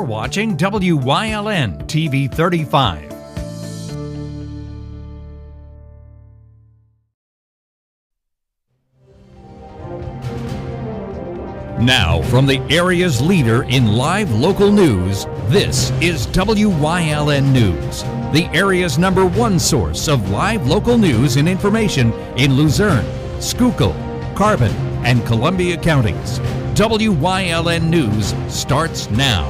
watching WYLN TV 35. Now, from the area's leader in live local news, this is WYLN News, the area's #1 source of live local news and information in Luzerne, Schuylkill, Carbon, and Columbia counties. WYLN News starts now.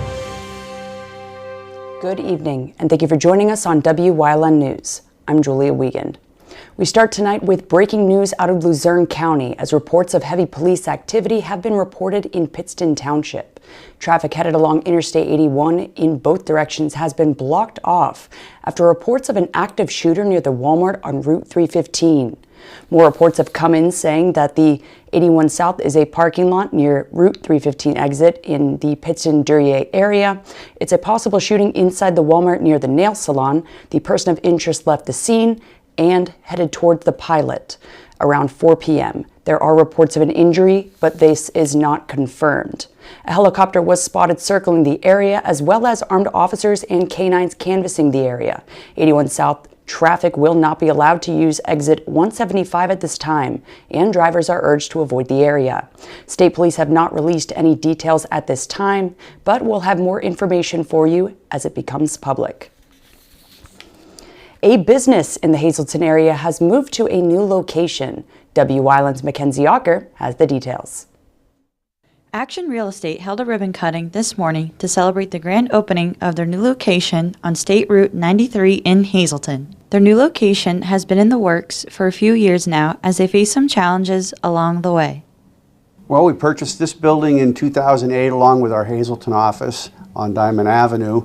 Good evening, and thank you for joining us on WYLN News. I'm Julia Wiegand. We start tonight with breaking news out of Luzerne County as reports of heavy police activity have been reported in Pittston Township. Traffic headed along Interstate 81 in both directions has been blocked off after reports of an active shooter near the Walmart on Route 315. More reports have come in saying that the 81 South is a parking lot near Route 315 exit in the Pittston-Duryea area. It's a possible shooting inside the Walmart near the nail salon. The person of interest left the scene and headed towards the Pilot around 4 p.m. There are reports of an injury, but this is not confirmed. A helicopter was spotted circling the area, as well as armed officers and canines canvassing the area. 81 South traffic will not be allowed to use exit 175 at this time, and drivers are urged to avoid the area. State police have not released any details at this time, but we'll have more information for you as it becomes public. A business in the Hazleton area has moved to a new location. WYLN's Mackenzie Ocker has the details. Action Real Estate held a ribbon cutting this morning to celebrate the grand opening of their new location on State Route 93 in Hazleton. Their new location has been in the works for a few years now as they face some challenges along the way. Well, we purchased this building in 2008 along with our Hazleton office on Diamond Avenue.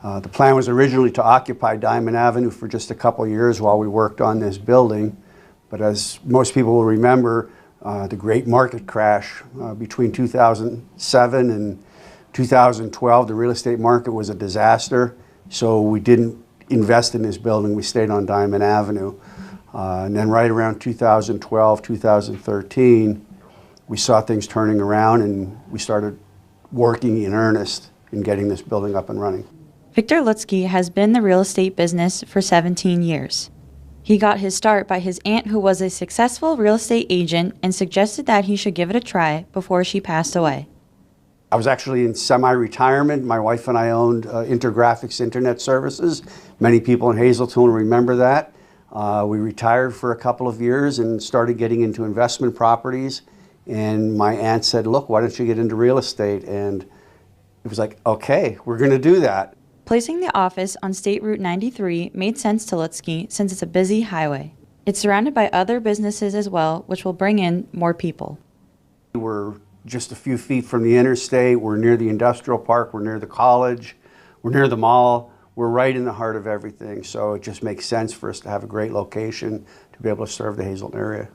The plan was originally to occupy Diamond Avenue for just a couple years while we worked on this building. But as most people will remember, the great market crash between 2007 and 2012, the real estate market was a disaster. So we didn't invest in this building. We stayed on Diamond Avenue. And then right around 2012, 2013, we saw things turning around and we started working in earnest in getting this building up and running. Victor Lutsky has been in the real estate business for 17 years. He got his start by his aunt, who was a successful real estate agent, and suggested that he should give it a try before she passed away. I was actually in semi-retirement. My wife and I owned Intergraphics Internet Services. Many people in Hazleton will remember that. We retired for a couple of years and started getting into investment properties. And my aunt said, look, why don't you get into real estate? And it was like, okay, we're going to do that. Placing the office on State Route 93 made sense to Lutsky since it's a busy highway. It's surrounded by other businesses as well, which will bring in more people. We're just a few feet from the interstate. We're near the industrial park. We're near the college. We're near the mall. We're right in the heart of everything. So it just makes sense for us to have a great location to be able to serve the Hazleton area.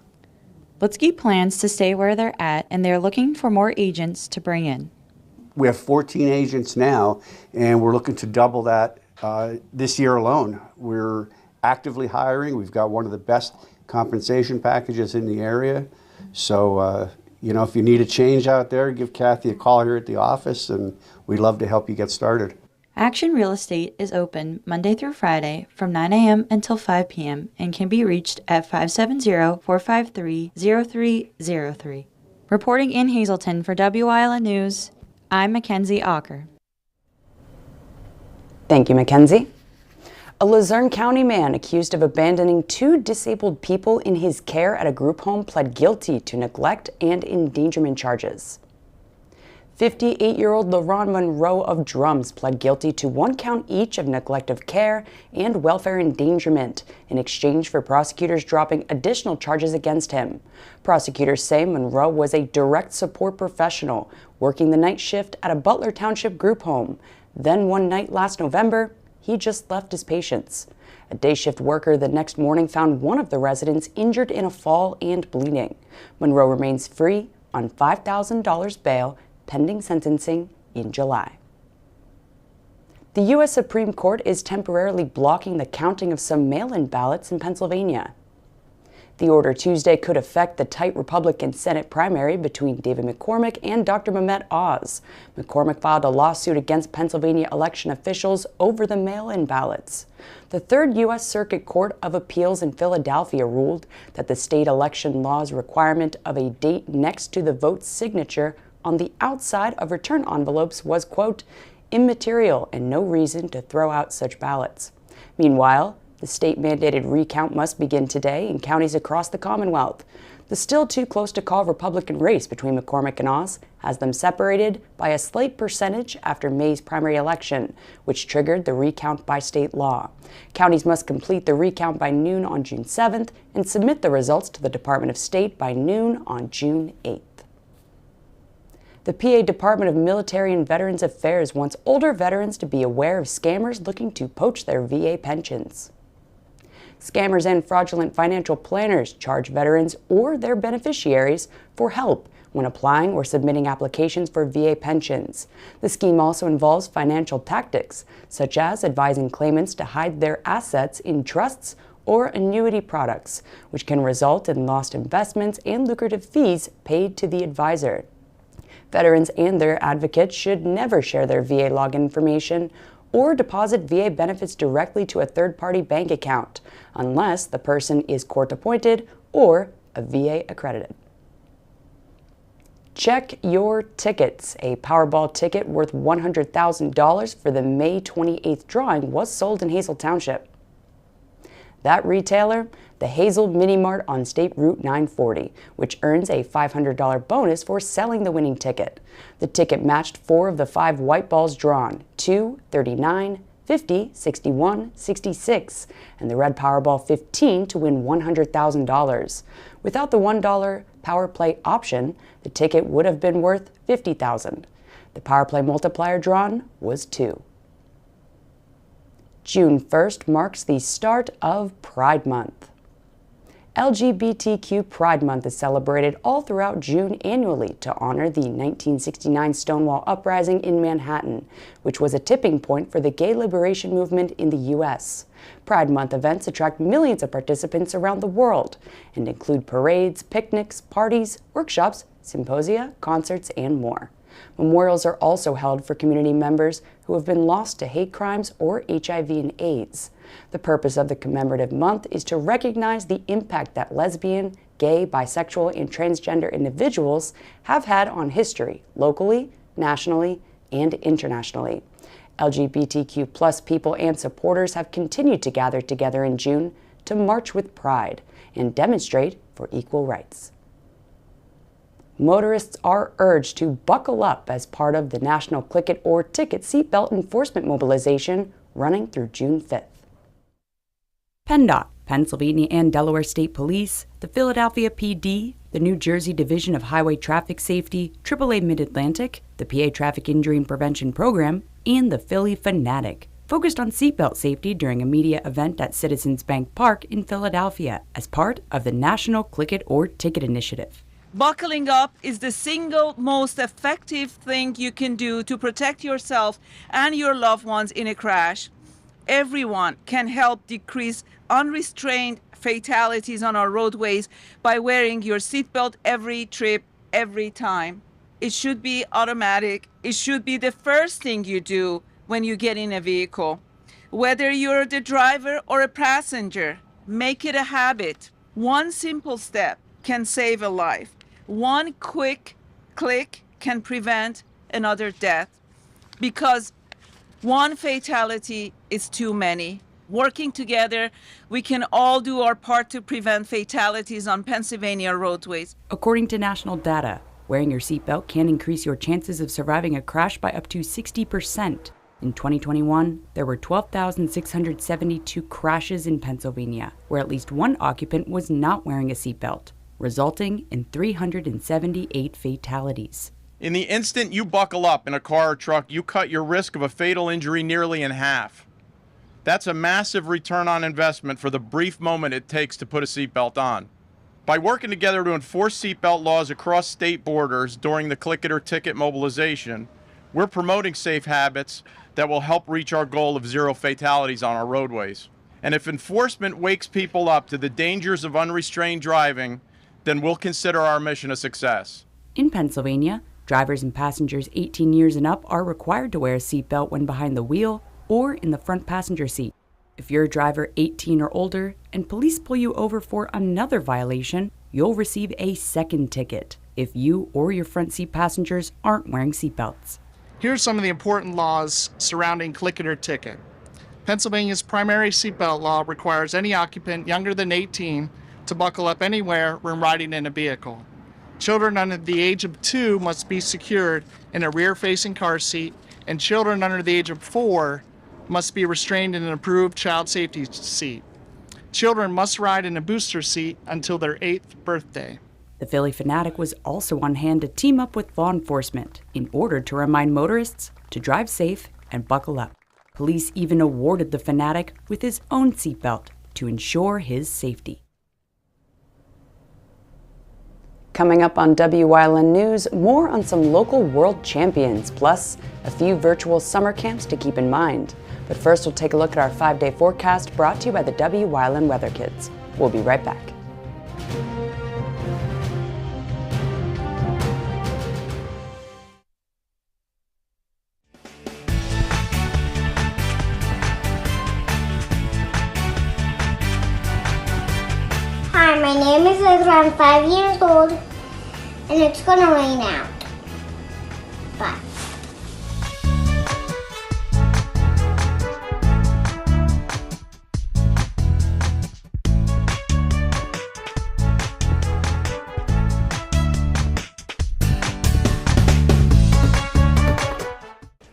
Lutsky plans to stay where they're at, and they're looking for more agents to bring in. We have 14 agents now, and we're looking to double that this year alone. We're actively hiring. We've got one of the best compensation packages in the area. So, you know, if you need a change out there, give Kathy a call here at the office, and we'd love to help you get started. Action Real Estate is open Monday through Friday from 9 a.m. until 5 p.m. and can be reached at 570-453-0303. Reporting in Hazleton for WYLN News, I'm Mackenzie Ocker. Thank you, Mackenzie. A Luzerne County man accused of abandoning 2 disabled people in his care at a group home pled guilty to neglect and endangerment charges. 58-year-old LaRon Monroe of Drums pled guilty to 1 count each of neglect of care and welfare endangerment in exchange for prosecutors dropping additional charges against him. Prosecutors say Monroe was a direct support professional working the night shift at a Butler Township group home. Then one night last November, he just left his patients. A day shift worker the next morning found one of the residents injured in a fall and bleeding. Monroe remains free on $5,000 bail pending sentencing in July. The U.S. Supreme Court is temporarily blocking the counting of some mail-in ballots in Pennsylvania. The order Tuesday could affect the tight Republican Senate primary between David McCormick and Dr. Mehmet Oz. McCormick filed a lawsuit against Pennsylvania election officials over the mail-in ballots. The Third U.S. Circuit Court of Appeals in Philadelphia ruled that the state election law's requirement of a date next to the vote signature on the outside of return envelopes was, quote, immaterial and no reason to throw out such ballots. Meanwhile, the state-mandated recount must begin today in counties across the Commonwealth. The still too close to call Republican race between McCormick and Oz has them separated by a slight percentage after May's primary election, which triggered the recount by state law. Counties must complete the recount by noon on June 7th and submit the results to the Department of State by noon on June 8th. The PA Department of Military and Veterans Affairs wants older veterans to be aware of scammers looking to poach their VA pensions. Scammers and fraudulent financial planners charge veterans or their beneficiaries for help when applying or submitting applications for VA pensions. The scheme also involves financial tactics, such as advising claimants to hide their assets in trusts or annuity products, which can result in lost investments and lucrative fees paid to the advisor. Veterans and their advocates should never share their VA login information or deposit VA benefits directly to a third-party bank account, unless the person is court-appointed or a VA accredited. Check your tickets. A Powerball ticket worth $100,000 for the May 28th drawing was sold in Hazel Township. That retailer, the Hazel Mini Mart on State Route 940, which earns a $500 bonus for selling the winning ticket. The ticket matched 4 of the 5 white balls drawn, 2, 39, 50, 61, 66, and the red Powerball 15 to win $100,000. Without the $1 Power Play option, the ticket would have been worth $50,000. The Power Play multiplier drawn was 2. June 1st marks the start of Pride Month. LGBTQ Pride Month is celebrated all throughout June annually to honor the 1969 Stonewall Uprising in Manhattan, which was a tipping point for the gay liberation movement in the U.S. Pride Month events attract millions of participants around the world and include parades, picnics, parties, workshops, symposia, concerts, and more. Memorials are also held for community members who have been lost to hate crimes or HIV and AIDS. The purpose of the commemorative month is to recognize the impact that lesbian, gay, bisexual, and transgender individuals have had on history, locally, nationally, and internationally. LGBTQ+ people and supporters have continued to gather together in June to march with pride and demonstrate for equal rights. Motorists are urged to buckle up as part of the National Click It or Ticket seatbelt enforcement mobilization running through June 5th. PennDOT, Pennsylvania and Delaware State Police, the Philadelphia PD, the New Jersey Division of Highway Traffic Safety, AAA Mid-Atlantic, the PA Traffic Injury and Prevention Program, and the Philly Fanatic focused on seatbelt safety during a media event at Citizens Bank Park in Philadelphia as part of the National Click It or Ticket initiative. Buckling up is the single most effective thing you can do to protect yourself and your loved ones in a crash. Everyone can help decrease unrestrained fatalities on our roadways by wearing your seatbelt every trip, every time. It should be automatic. It should be the first thing you do when you get in a vehicle. Whether you're the driver or a passenger, make it a habit. One simple step can save a life. One quick click can prevent another death, because one fatality is too many. Working together, we can all do our part to prevent fatalities on Pennsylvania roadways. According to national data, wearing your seatbelt can increase your chances of surviving a crash by up to 60%. In 2021, there were 12,672 crashes in Pennsylvania, where at least one occupant was not wearing a seatbelt, resulting in 378 fatalities. In the instant you buckle up in a car or truck, you cut your risk of a fatal injury nearly in half. That's a massive return on investment for the brief moment it takes to put a seatbelt on. By working together to enforce seatbelt laws across state borders during the Click It or Ticket mobilization, we're promoting safe habits that will help reach our goal of 0 fatalities on our roadways. And if enforcement wakes people up to the dangers of unrestrained driving, then we'll consider our mission a success. In Pennsylvania, drivers and passengers 18 years and up are required to wear a seatbelt when behind the wheel or in the front passenger seat. If you're a driver 18 or older and police pull you over for another violation, you'll receive a second ticket if you or your front seat passengers aren't wearing seatbelts. Here are some of the important laws surrounding click it or ticket. Pennsylvania's primary seatbelt law requires any occupant younger than 18 to buckle up anywhere when riding in a vehicle. Children under the age of 2 must be secured in a rear-facing car seat, and children under the age of 4 must be restrained in an approved child safety seat. Children must ride in a booster seat until their 8th birthday. The Philly Fanatic was also on hand to team up with law enforcement in order to remind motorists to drive safe and buckle up. Police even awarded the Fanatic with his own seatbelt to ensure his safety. Coming up on Wyln News, more on some local world champions, plus a few virtual summer camps to keep in mind. But first, we'll take a look at our 5-day forecast brought to you by the Wyln Weather Kids. We'll be right back. Hi, my name is Ezra. I'm 5 years old, and it's gonna rain out. Bye.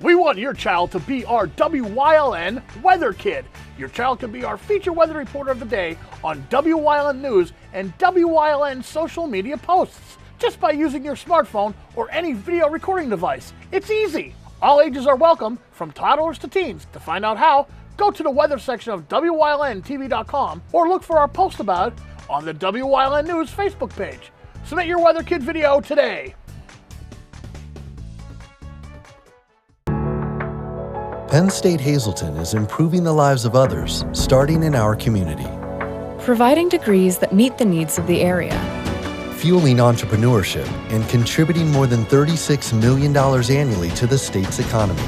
We want your child to be our WYLN Weather Kid. Your child can be our feature weather reporter of the day on Wyln News and Wyln social media posts, just by using your smartphone or any video recording device. It's easy. All ages are welcome, from toddlers to teens. To find out how, go to the weather section of WYLNTV.com or look for our post about it on the Wyln News Facebook page. Submit your Weather Kid video today. Penn State Hazleton is improving the lives of others, starting in our community. Providing degrees that meet the needs of the area. Fueling entrepreneurship and contributing more than $36 million annually to the state's economy.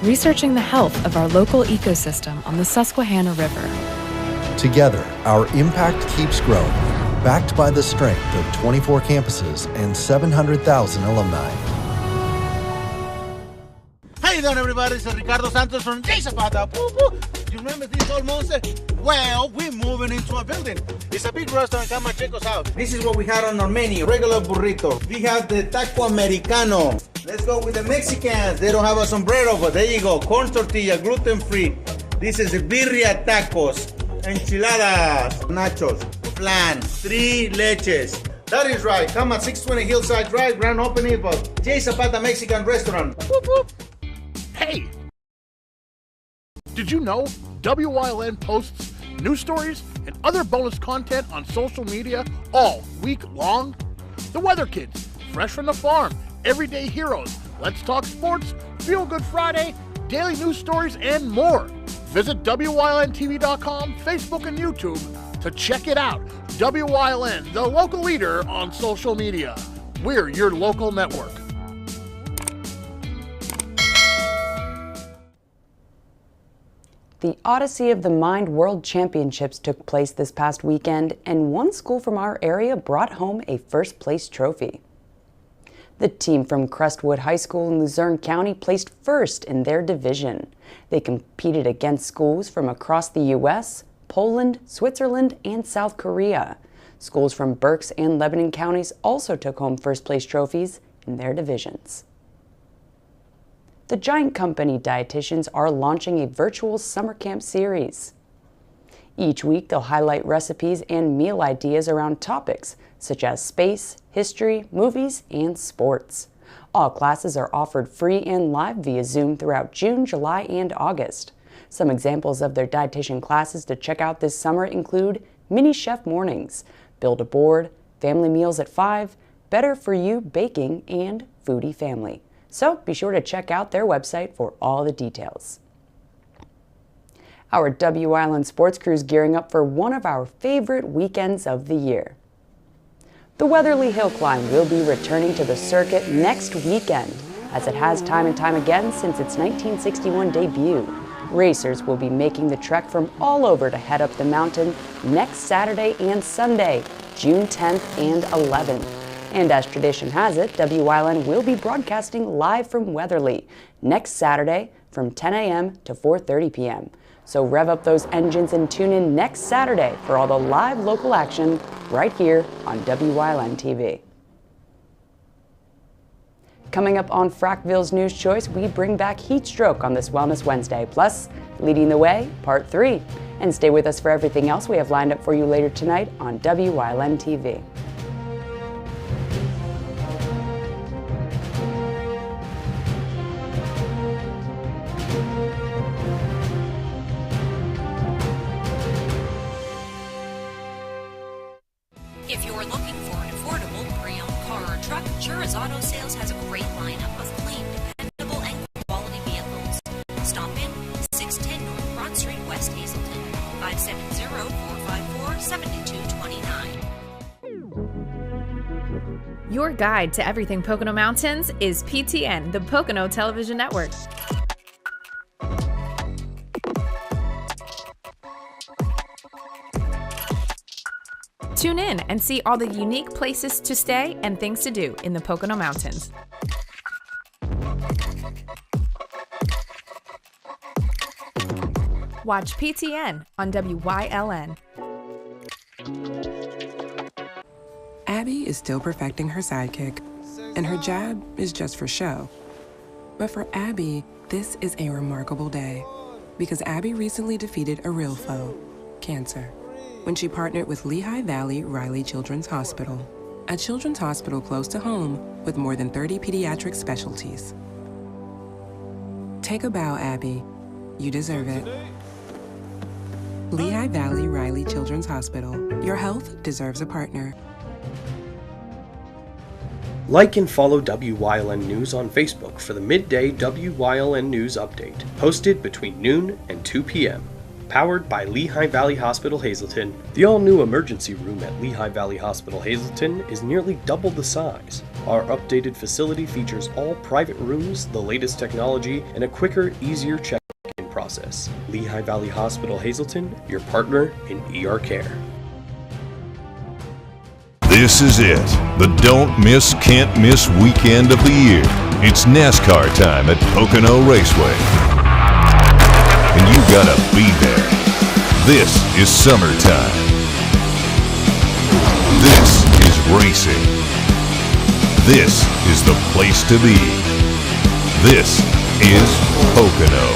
Researching the health of our local ecosystem on the Susquehanna River. Together, our impact keeps growing, backed by the strength of 24 campuses and 700,000 alumni. How you doing, everybody? It's Ricardo Santos from J Zapata. You remember this old monster? Well, we're moving into a building. It's a big restaurant. Come and check us out. This is what we had on our menu. Regular burrito. We have the taco americano. Let's go with the Mexicans. They don't have a sombrero, but there you go. Corn tortilla, gluten-free. This is the birria tacos, enchiladas, nachos, flan, 3 leches. That is right. Come at 620 Hillside Drive, grand opening of J Zapata Mexican Restaurant. Whoop, whoop. Hey! Did you know WYLN posts news stories and other bonus content on social media all week long? The Weather Kids, fresh from the farm, everyday heroes, Let's Talk Sports, Feel Good Friday, daily news stories, and more. Visit WYLNTV.com, Facebook, and YouTube to check it out. WYLN, the local leader on social media. We're your local network. The Odyssey of the Mind World Championships took place this past weekend, and one school from our area brought home a first-place trophy. The team from Crestwood High School in Luzerne County placed first in their division. They competed against schools from across the U.S., Poland, Switzerland, and South Korea. Schools from Berks and Lebanon counties also took home first-place trophies in their divisions. The Giant Company dietitians are launching a virtual summer camp series. Each week, they'll highlight recipes and meal ideas around topics such as space, history, movies, and sports. All classes are offered free and live via Zoom throughout June, July, and August. Some examples of their dietitian classes to check out this summer include Mini Chef Mornings, Build a Board, Family Meals at 5, Better for You Baking, and Foodie Family. So be sure to check out their website for all the details. Our Wyln sports crew is gearing up for one of our favorite weekends of the year. The Weatherly Hill Climb will be returning to the circuit next weekend, as it has time and time again since its 1961 debut. Racers will be making the trek from all over to head up the mountain next Saturday and Sunday, June 10th and 11th. And as tradition has it, Wyln will be broadcasting live from Weatherly next Saturday from 10 a.m. to 4:30 p.m. So rev up those engines and tune in next Saturday for all the live local action right here on Wyln TV. Coming up on Frackville's News Choice, we bring back heat stroke on this Wellness Wednesday, plus Leading the Way, Part 3. And stay with us for everything else we have lined up for you later tonight on Wyln TV. If you're looking for an affordable pre-owned car or truck, Chura's Auto Sales has a great lineup of clean, dependable, and quality vehicles. Stop in 610 North Broad Street, West Hazelton, 570-454-7229. Your guide to everything Pocono Mountains is PTN, the Pocono Television Network. Tune in and see all the unique places to stay and things to do in the Pocono Mountains. Watch PTN on WYLN. Abby is still perfecting her sidekick, and her jab is just for show. But for Abby, this is a remarkable day, because Abby recently defeated a real foe, cancer, when she partnered with Lehigh Valley Riley Children's Hospital, a children's hospital close to home with more than 30 pediatric specialties. Take a bow, Abby. You deserve it. Lehigh Valley Riley Children's Hospital. Your health deserves a partner. Like and follow WYLN News on Facebook for the midday WYLN News update, posted between noon and 2 p.m. Powered by Lehigh Valley Hospital Hazelton, the all-new emergency room at Lehigh Valley Hospital Hazelton is nearly double the size. Our updated facility features all private rooms, the latest technology, and a quicker, easier check-in process. Lehigh Valley Hospital Hazelton, your partner in ER care. This is it, the don't miss, can't miss weekend of the year. It's NASCAR time at Pocono Raceway. And you gotta be there. This is summertime. This is racing. This is the place to be. This is Pocono.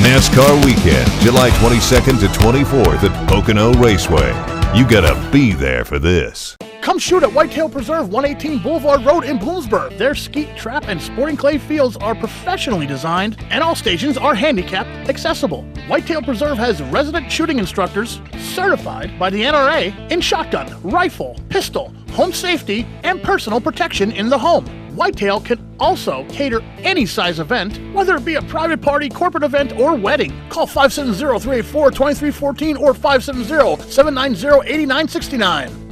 NASCAR weekend, July 22nd to 24th at Pocono Raceway. You gotta be there for this. Come shoot at Whitetail Preserve, 118 Boulevard Road in Bloomsburg. Their skeet, trap, and sporting clay fields are professionally designed, and all stations are handicapped accessible. Whitetail Preserve has resident shooting instructors certified by the NRA in shotgun, rifle, pistol, home safety, and personal protection in the home. Whitetail can also cater any size event, whether it be a private party, corporate event, or wedding. Call 570-384-2314 or 570-790-8969.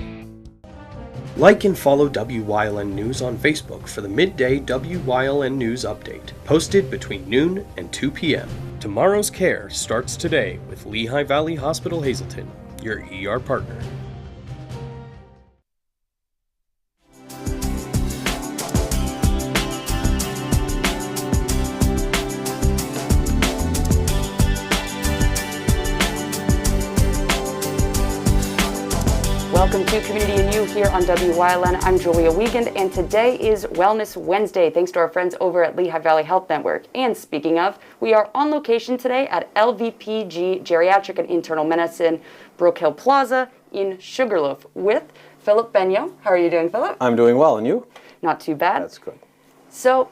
Like and follow WYLN News on Facebook for the midday WYLN News update, posted between noon and 2 p.m. Tomorrow's care starts today with Lehigh Valley Hospital Hazelton, your ER partner. Welcome to Community and You here on WYLN. I'm Julia Wiegand, and today is Wellness Wednesday, thanks to our friends over at Lehigh Valley Health Network. And speaking of, we are on location today at LVPG Geriatric and Internal Medicine, Brook Hill Plaza in Sugarloaf with Philip Benyo. How are you doing, Philip? I'm doing well, and you? Not too bad. That's good. So,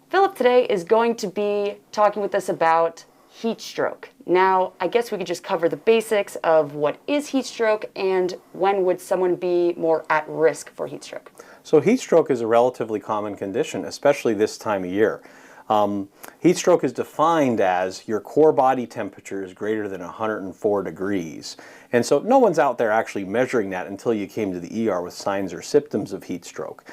Philip today is going to be talking with us about heat stroke. Now, I guess we could just cover the basics of what is heat stroke and when would someone be more at risk for heat stroke. So heat stroke is a relatively common condition, especially this time of year. Heat stroke is defined as your core body temperature is greater than 104 degrees. And so no one's out there actually measuring that until you came to the ER with signs or symptoms of heat stroke.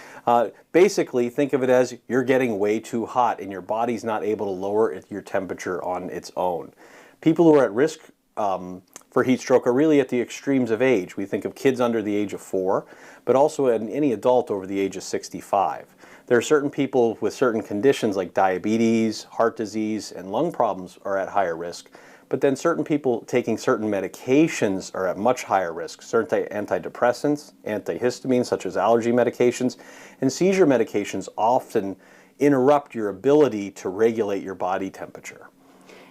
Basically, think of it as you're getting way too hot and your body's not able to lower your temperature on its own. People who are at risk for heat stroke are really at the extremes of age. We think of kids under the age of 4, but also any adult over the age of 65. There are certain people with certain conditions like diabetes, heart disease, and lung problems are at higher risk. But then certain people taking certain medications are at much higher risk. Certain antidepressants, antihistamines such as allergy medications, and seizure medications often interrupt your ability to regulate your body temperature.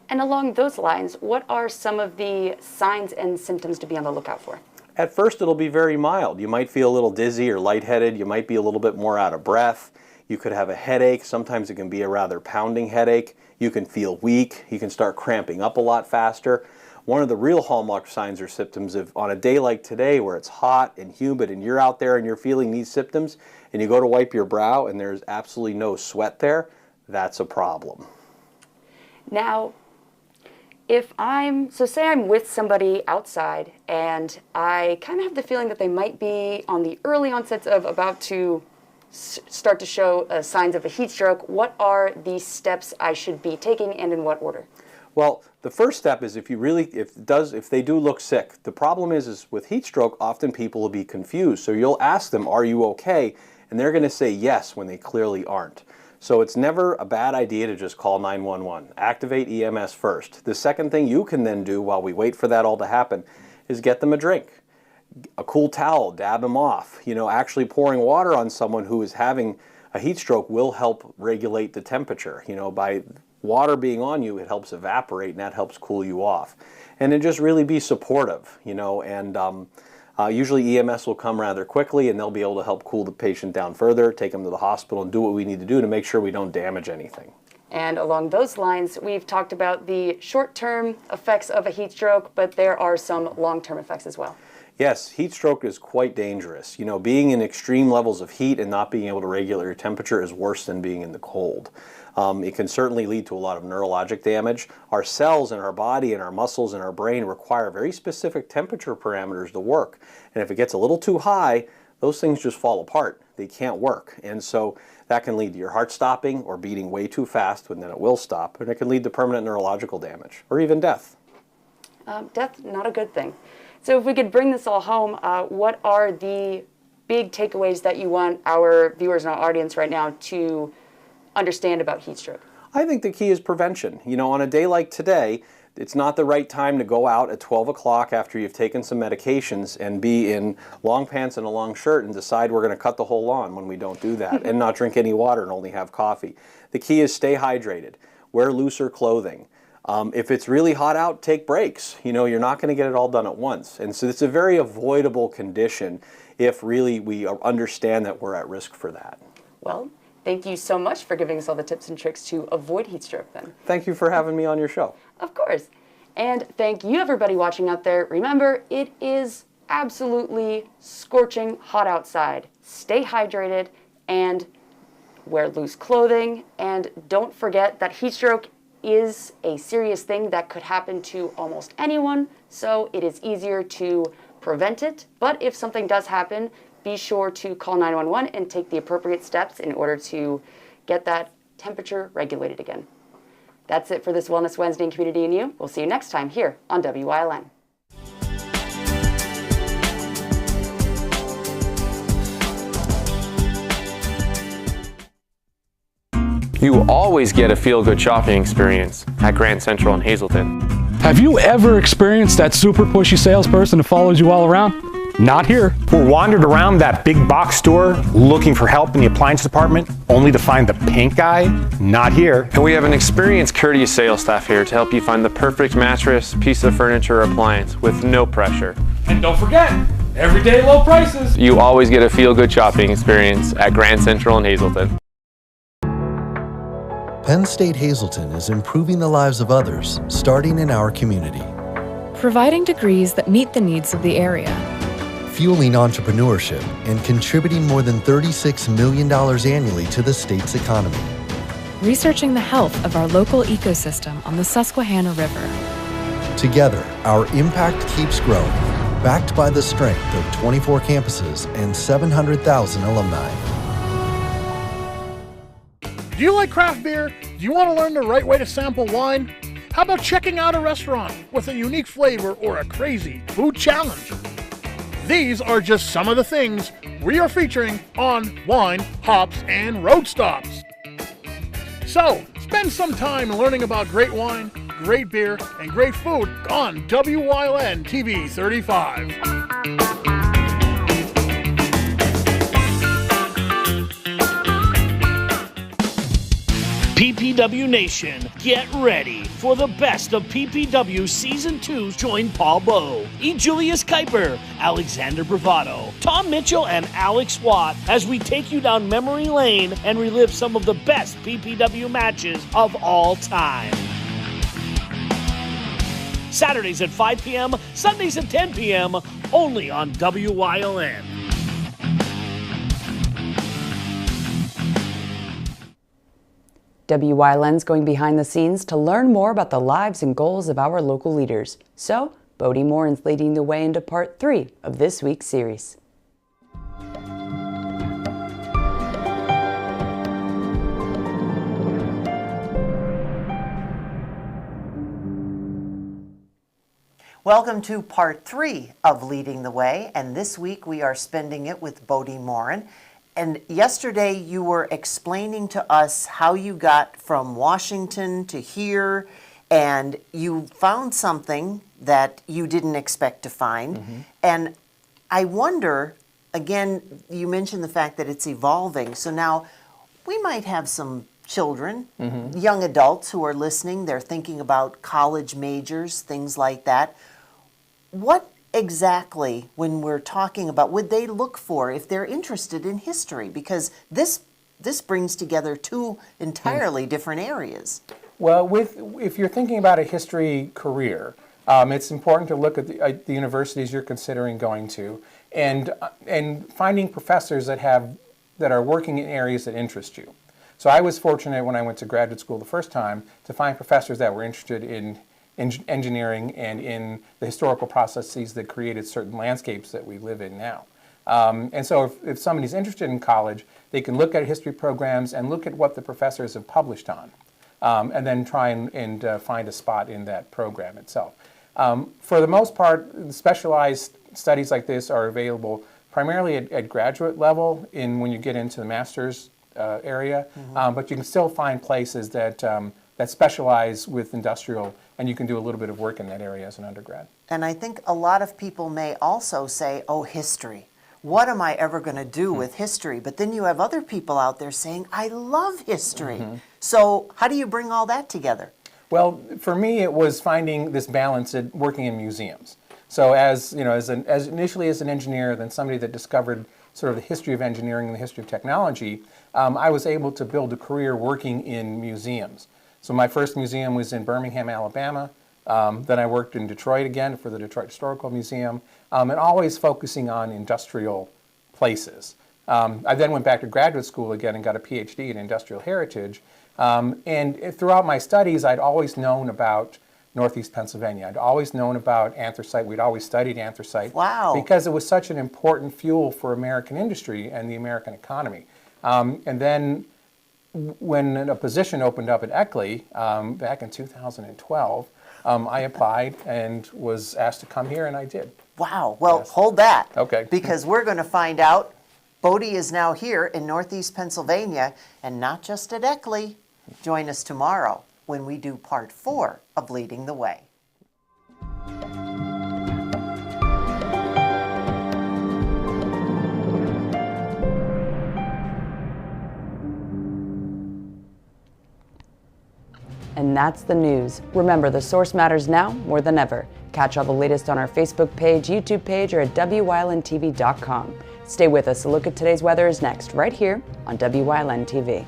And along those lines, what are some of the signs and symptoms to be on the lookout for? At first it'll be very mild. You might feel a little dizzy or lightheaded. You might be a little bit more out of breath. You could have a headache. Sometimes it can be a rather pounding headache. You can feel weak. You can start cramping up a lot faster. One of the real hallmark signs or symptoms of on a day like today where it's hot and humid and you're out there and you're feeling these symptoms and you go to wipe your brow and there's absolutely no sweat there, that's a problem. Now, say I'm with somebody outside and I kind of have the feeling that they might be on the early onsets of about to start to show signs of a heat stroke, what are the steps I should be taking and in what order? Well, the first step is if they do look sick. The problem is with heat stroke, often people will be confused. So you'll ask them, are you okay? And they're going to say yes when they clearly aren't. So it's never a bad idea to just call 911. Activate EMS first. The second thing you can then do while we wait for that all to happen is get them a drink. A cool towel, dab them off. Actually pouring water on someone who is having a heat stroke will help regulate the temperature. By water being on you, it helps evaporate and that helps cool you off. And then just really be supportive, and usually EMS will come rather quickly and they'll be able to help cool the patient down further, take them to the hospital and do what we need to do to make sure we don't damage anything. And along those lines, we've talked about the short-term effects of a heat stroke, but there are some long-term effects as well. Yes, heat stroke is quite dangerous. Being in extreme levels of heat and not being able to regulate your temperature is worse than being in the cold. It can certainly lead to a lot of neurologic damage. Our cells in our body and our muscles in our brain require very specific temperature parameters to work. And if it gets a little too high, those things just fall apart. They can't work. And so that can lead to your heart stopping or beating way too fast, and then it will stop. And it can lead to permanent neurological damage or even death. Death, not a good thing. So if we could bring this all home, what are the big takeaways that you want our viewers and our audience right now to understand about heat stroke? I think the key is prevention. On a day like today, it's not the right time to go out at 12 o'clock after you've taken some medications and be in long pants and a long shirt and decide we're going to cut the whole lawn when we don't do that and not drink any water and only have coffee. The key is stay hydrated, wear looser clothing. If it's really hot out, take breaks. You're not going to get it all done at once. And so it's a very avoidable condition if really we understand that we're at risk for that. Well, thank you so much for giving us all the tips and tricks to avoid heat stroke then. Thank you for having me on your show. Of course. And thank you everybody watching out there. Remember, it is absolutely scorching hot outside. Stay hydrated and wear loose clothing. And don't forget that heat stroke is a serious thing that could happen to almost anyone, so it is easier to prevent it. But if something does happen, be sure to call 911 and take the appropriate steps in order to get that temperature regulated again. That's it for this Wellness Wednesday in Community and You. We'll see you next time here on WYLN. You always get a feel-good shopping experience at Grand Central in Hazleton. Have you ever experienced that super pushy salesperson who follows you all around? Not here. Or wandered around that big box store looking for help in the appliance department, only to find the pink guy? Not here. And we have an experienced, courteous sales staff here to help you find the perfect mattress, piece of furniture, or appliance with no pressure. And don't forget, everyday low prices. You always get a feel-good shopping experience at Grand Central in Hazleton. Penn State Hazleton is improving the lives of others, starting in our community. Providing degrees that meet the needs of the area. Fueling entrepreneurship and contributing more than $36 million annually to the state's economy. researching the health of our local ecosystem on the Susquehanna River. Together, our impact keeps growing, backed by the strength of 24 campuses and 700,000 alumni. Do you like craft beer? Do you want to learn the right way to sample wine? How about checking out a restaurant with a unique flavor or a crazy food challenge? These are just some of the things we are featuring on Wine, Hops, and Road Stops. So, spend some time learning about great wine, great beer, and great food on WYLN TV 35. PPW Nation, get ready for the best of PPW Season 2. Join Paul Bowe, E. Julius Kuiper, Alexander Bravado, Tom Mitchell, and Alex Watt as we take you down memory lane and relive some of the best PPW matches of all time. Saturdays at 5 p.m., Sundays at 10 p.m., only on WYLN. WYLN's going behind the scenes to learn more about the lives and goals of our local leaders. So, Bodie Morin's leading the way into part 3 of this week's series. Welcome to part 3 of Leading the Way, and this week we are spending it with Bodie Morin. And yesterday you were explaining to us how you got from Washington to here, and you found something that you didn't expect to find. Mm-hmm. And I wonder, again, you mentioned the fact that it's evolving. So now we might have some children, young adults who are listening. They're thinking about college majors, things like that. What exactly, when we're talking about, would they look for if they're interested in history? Because this brings together two entirely different areas. Well, if you're thinking about a history career, it's important to look at the universities you're considering going to, and finding professors that are working in areas that interest you. So I was fortunate when I went to graduate school the first time to find professors that were interested in engineering and in the historical processes that created certain landscapes that we live in now. And so if somebody's interested in college, they can look at history programs and look at what the professors have published on, and then try and find a spot in that program itself. For the most part, specialized studies like this are available primarily at graduate level when you get into the master's area, but you can still find places that specialize with industrial, and you can do a little bit of work in that area as an undergrad. And I think a lot of people may also say, oh, history. What am I ever going to do with history? But then you have other people out there saying, I love history. So how do you bring all that together? Well, for me, it was finding this balance at working in museums. So as initially as an engineer, then somebody that discovered sort of the history of engineering and the history of technology, I was able to build a career working in museums. So my first museum was in Birmingham, Alabama. Then I worked in Detroit again for the Detroit Historical Museum, and always focusing on industrial places. I then went back to graduate school again and got a PhD in industrial heritage. And throughout my studies, I'd always known about Northeast Pennsylvania. I'd always known about anthracite. We'd always studied anthracite. Wow. Because it was such an important fuel for American industry and the American economy. And then when a position opened up at Eckley back in 2012, I applied and was asked to come here, and I did. Wow. Well, hold that. Okay. Because we're going to find out. Bodie is now here in Northeast Pennsylvania, and not just at Eckley. Join us tomorrow when we do part 4 of Leading the Way. And that's the news. Remember, the source matters now more than ever. Catch all the latest on our Facebook page, YouTube page, or at WYLNTV.com. Stay with us. A look at today's weather is next, right here on WYLN TV.